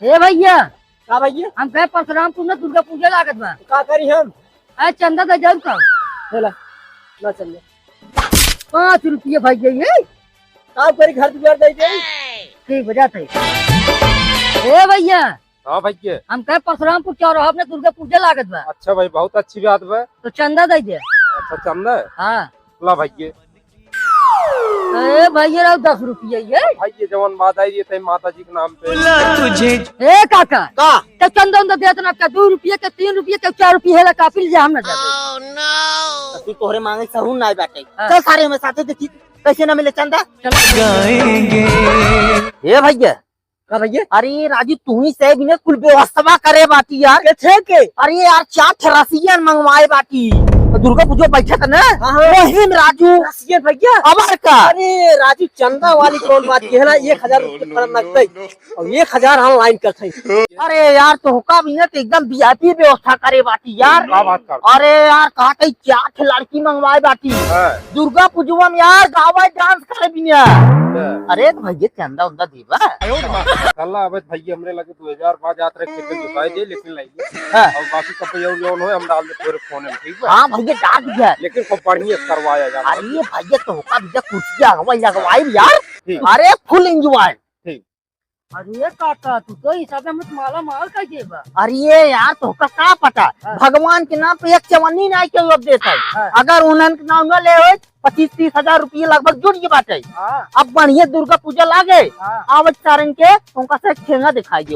हे भैया का भैया हम कहे परशुरामपुर में दुर्गा पूजा लागत बा, का करी हम चंदा दे जरूर का चला ना चल 5 रुपये भैया ये का करी घर दुआर दे दे ठीक बजा थे। हे भैया हाँ भैया। हम कहे परशुरामपुर चौराहा में दुर्गा पूजा लागत बा, अच्छा भाई बहुत अच्छी बात है। तो चंदा दे दे। अच्छा चंदा है? हाँ ला भैया। ए भैया रहो 10 रुपये ये भैया जवान बात आई ये माता जी के नाम पे तुझे ए काका का तो चंदा उंदा देत ना का 2 रुपये के 3 रुपये के 4 रुपये हेला काफी ले हम ना जाते। तू तोहरे मांगे सहून ना बैठे हाँ। चल सारे में साथे देखी कैसे ना मिले चंदा गाएंगे। ए भैया का भैया अरे राजू तू ही से बिना कुल व्यवस्था करे बाटी यार के के अरे यार 4 रसियन मंगवाए बाटी दुर्गा पूजा बैठा था ना वही में राजू रसियन भैया अबर का अरे राजू चंदा वाली कौन बात की है ना 1000 रुपये लगते और 1000 ऑनलाइन करते। अरे यार तो हुक्का भी ना तो एकदम वीआईपी व्यवस्था करे बाटी यार। क्या बात कर? अरे यार कहा 4 लड़की मंगवाए बाटी दुर्गा पूजवा में यार गावा डांस करे बिना। अरे तो भैया चंदा उंदा दीवा कल्ला अब भैया हमरे लगे 2005 यात्रा के जुटाई दे लेकिन लाइए और बाकी सब लोन हो हम डाल दे पूरे फोन में ठीक है। हाँ भैया डाल दिया लेकिन खूब बढ़िया करवाया जाए। अरे भैया तो हुक्का भैया कुर्सियां हवा लगवाई यार ठीक। अरे फुल एंजॉय। अरे काका तू तो हिसाब में माला माल का जेबा। अरे यार तो हुक्का का पता भगवान के नाम पे एक चवन्नी नहीं के लोग देता है अगर उन्हन के नाम न ले 25-30 हजार रुपये लगभग जुड़ के बाटे। अब बढ़िया दुर्गा पूजा लागे आवत सारन के उनका से खेलना दिखाई दे।